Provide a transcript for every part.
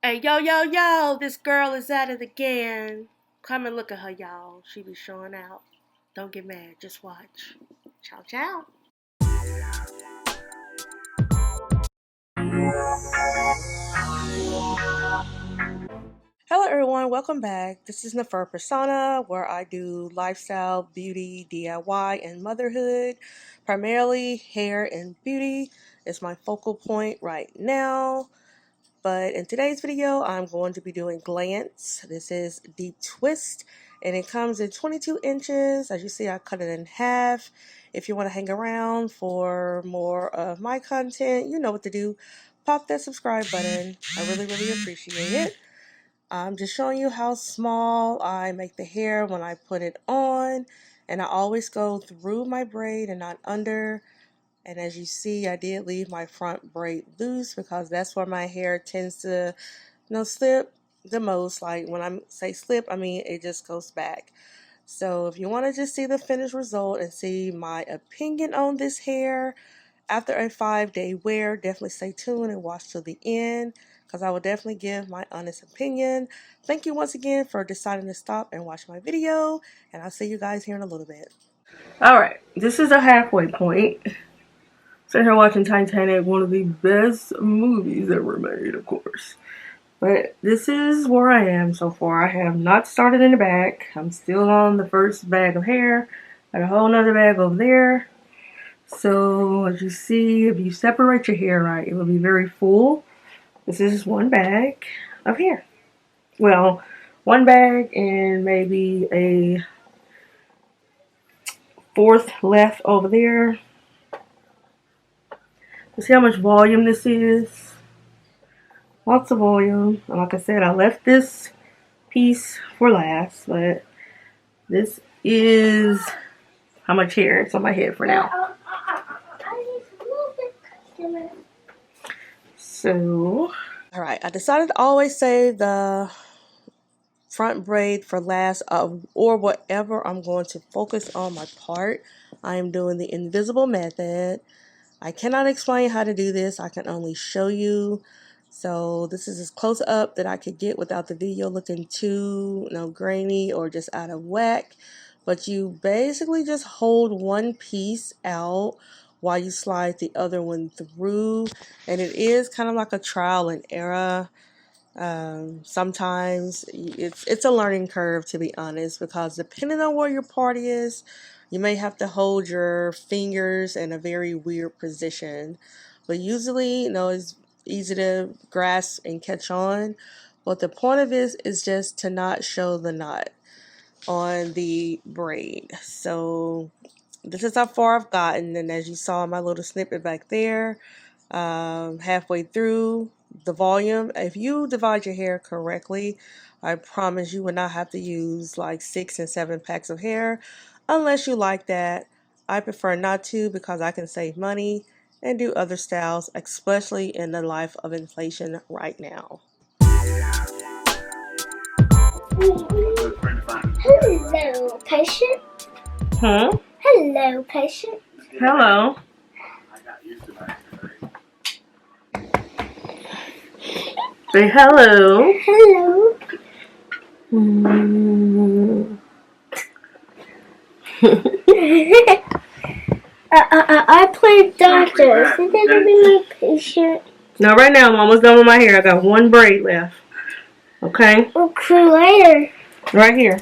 Hey, yo, yo, yo, this girl is at it again. Come and look at her, y'all. She be showing out. Don't get mad, just watch. Ciao, ciao. Hello, everyone. Welcome back. This is Neferpersona, where I do lifestyle, beauty, DIY, and motherhood. Primarily hair and beauty is my focal point right now. But in today's video, I'm going to be doing glance. This is deep twist, and it comes in 22 inches. As you see, I cut it in half. If you want to hang around for more of my content, you know what to do. Pop that subscribe button. I really, really appreciate it. I'm just showing you how small I make the hair when I put it on, and I always go through my braid and not under. And as you see, I did leave my front braid loose because that's where my hair tends to, slip the most. Like when I say slip, I mean it just goes back. So if you want to just see the finished result and see my opinion on this hair after a 5-day wear, definitely stay tuned and watch till the end because I will definitely give my honest opinion. Thank you once again for deciding to stop and watch my video, and I'll see you guys here in a little bit. Alright, this is a halfway point. Sitting here watching Titanic, one of the best movies ever made, of course. But this is where I am so far. I have not started in the back. I'm still on the first bag of hair. Got a whole nother bag over there. So as you see, if you separate your hair right, it will be very full. This is one bag of hair. Well, one bag and maybe a fourth left over there. You see how much volume this is? Lots of volume. And like I said, I left this piece for last, but this is how much hair is on my head for now. So, alright, I decided to always save the front braid for last, or whatever I'm going to focus on my part. I am doing the invisible method. I cannot explain how to do this. I can only show you. So this is as close up that I could get without the video looking too grainy or just out of whack. But you basically just hold one piece out while you slide the other one through. And it is kind of like a trial and error. Sometimes it's a learning curve, to be honest, because depending on where your part is, you may have to hold your fingers in a very weird position. But usually, it's easy to grasp and catch on. But the point of this is just to not show the knot on the braid. So this is how far I've gotten. And as you saw in my little snippet back there, halfway through, the volume, if you divide your hair correctly, I promise you will not have to use like 6 and 7 packs of hair unless you like that. I prefer not to because I can save money and do other styles, especially in the life of inflation right now. Hello, patient. Huh? Hello, patient. Hello. Say hello. Hello. I played doctor. Is that gonna be my patient? No, right now I'm almost done with my hair. I got one braid left. Okay? Okay, later. Right here.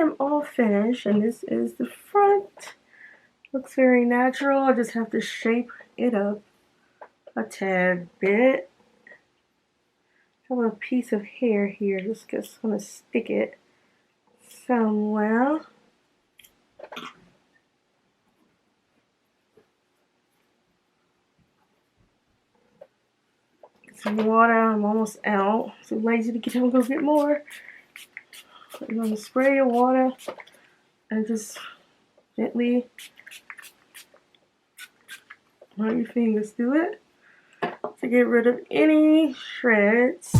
am all finished, and this is the front. Looks very natural. I just have to shape it up a tad bit. I have a piece of hair here, just gonna stick it somewhere. Some water. I'm almost out. Too lazy to get out and go get more. So you're gonna spray your water and just gently run your fingers through it to get rid of any shreds.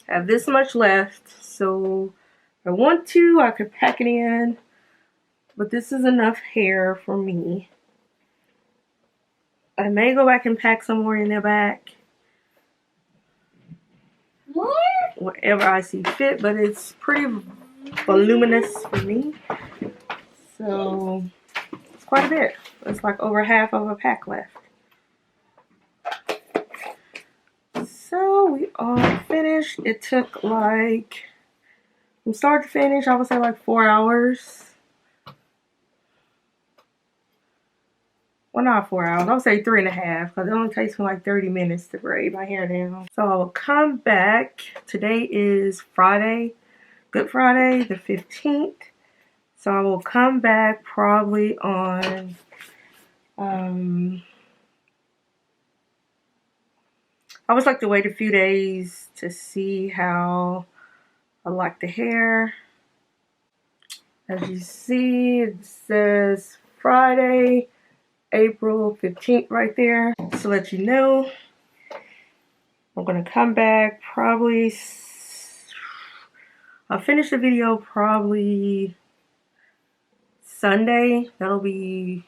I have this much left, so if I want to, I could pack it in, but this is enough hair for me. I may go back and pack some more in the back. More? Whatever I see fit, but it's pretty voluminous for me. So it's quite a bit. It's like over half of a pack left. So we are finished. It took like, from start to finish, I would say like 4 hours. Well, not 4 hours. I would say 3.5, because it only takes me like 30 minutes to braid my hair down. So I will come back. Today is Friday, Good Friday, the 15th. So I will come back probably on I always like to wait a few days to see how I like the hair. As you see, it says Friday, April 15th right there. Just to let you know, I'm going to come back probably, I'll finish the video probably Sunday. That'll be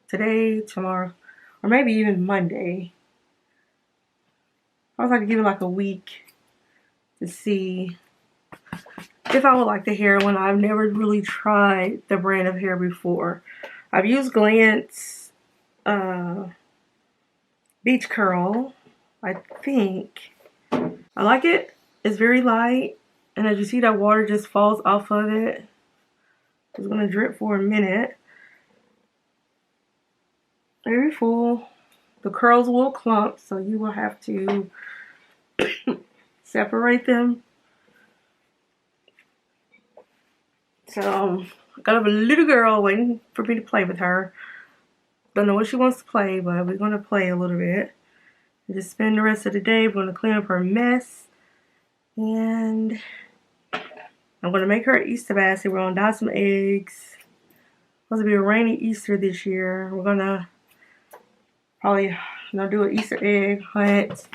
today, tomorrow, or maybe even Monday. I always like to give it like a week to see if I would like the hair when I've never really tried the brand of hair before. I've used Glance Beach Curl, I think. I like it. It's very light, and as you see, that water just falls off of it. It's going to drip for a minute. Very full. The curls will clump, so you will have to separate them. So I got a little girl waiting for me to play with her. Don't know what she wants to play, but we're going to play a little bit. And just spend the rest of the day. We're going to clean up her mess. And I'm going to make her an Easter basket. We're going to dye some eggs. It's supposed to be a rainy Easter this year. We're going to probably do an Easter egg hunt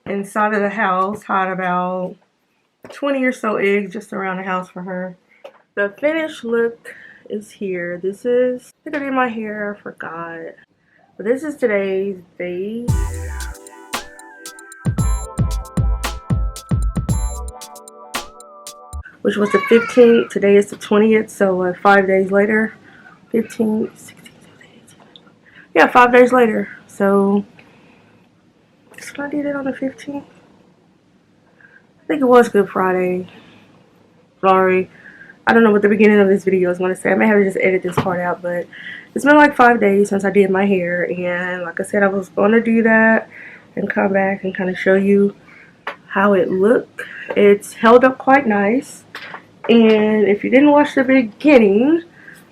inside of the house. Hide about 20 or so eggs just around the house for her. The finished look is here. This is, I think I did my hair, I forgot. But this is today's base. Which was the 15th. Today is the 20th, so 5 days later. 15, 16, 17, 18. Yeah, 5 days later. So, did I do that on the 15th? I think it was Good Friday. Sorry. I don't know what the beginning of this video is going to say. I may have to just edit this part out, but it's been like 5 days since I did my hair. And like I said, I was going to do that and come back and kind of show you how it looked. It's held up quite nice. And if you didn't watch the beginning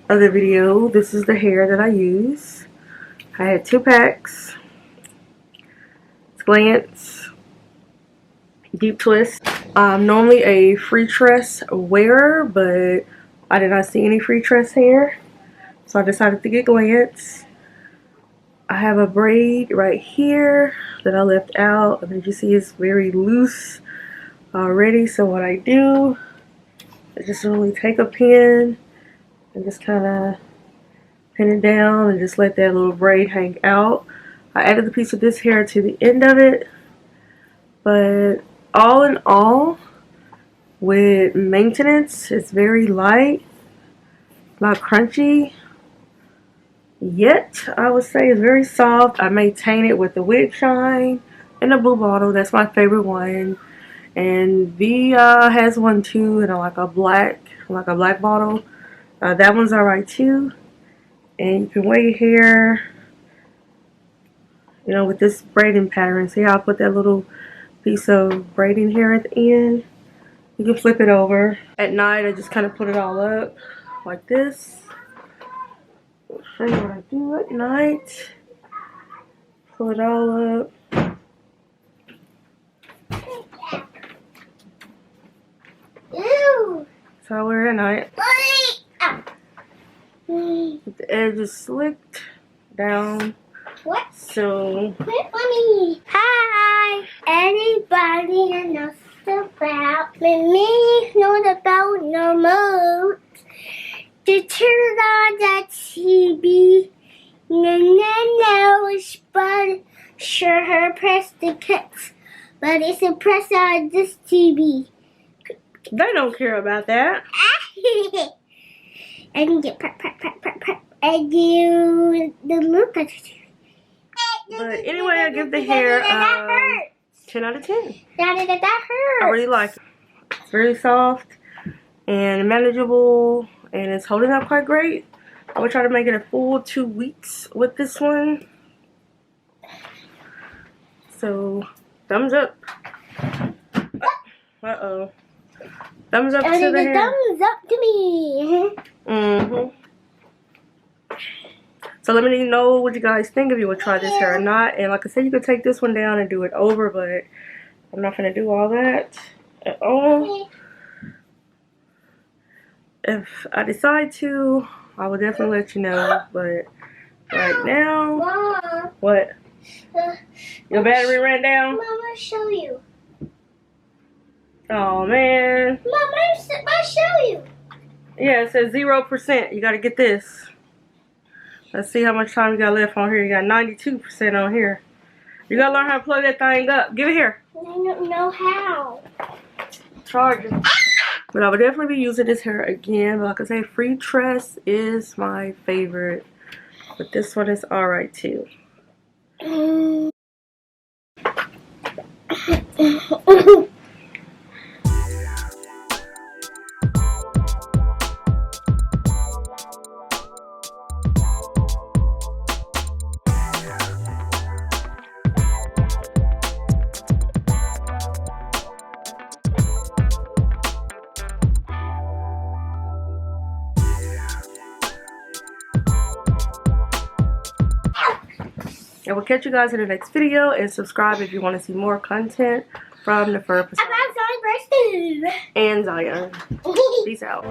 of the video, this is the hair that I use. I had 2 packs. It's Glance Deep Twist. I'm normally a free tress wearer, but I did not see any free tress hair, so I decided to get Glance. I have a braid right here that I left out, and as you see, it's very loose already. So what I do, I just really take a pin and just kind of pin it down and just let that little braid hang out. I added the piece of this hair to the end of it. But all in all, with maintenance, it's very light, not crunchy. Yet, I would say it's very soft. I maintain it with the wig shine and the blue bottle. That's my favorite one. And V has one too, and like a black bottle. That one's alright too. And you can wear your hair, you know, with this braiding pattern. See how I put that little piece of braiding hair at the end? You can flip it over. At night, I just kind of put it all up like this. I'll show you what I do at night. Pull it all up. Ew. So I wear it at night. With the edges slicked down. What? So. Funny. Hi. Anybody knows about me? Knows about the remote to turn on the TV. No, but sure press the cuts, but it's a press on this TV. They don't care about that. And get prep, and do the look at it. But anyway, I give the hair 10 out of 10. That hurts. I really like it. It's very soft and manageable, and it's holding up quite great. I would try to make it a full 2 weeks with this one. So, thumbs up. Uh-oh. Thumbs up to the hair. Thumbs up to me. So let me know what you guys think, if you would try this hair or not. And like I said, you could take this one down and do it over, but I'm not going to do all that at all. If I decide to, I will definitely let you know. But right now, Mom, what? Your battery ran down? Mom, I'll show you. Oh man. Mom, I'll show you. Yeah, it says 0%. You got to get this. Let's see how much time you got left on here. You got 92% on here. You got to learn how to plug that thing up. Give it here. I don't know how. Charge it. But I would definitely be using this hair again. But like I say, free tress is my favorite. But this one is alright too. I will catch you guys in the next video, and subscribe if you want to see more content from Neferpersona I'm sorry, and Zion. Peace out.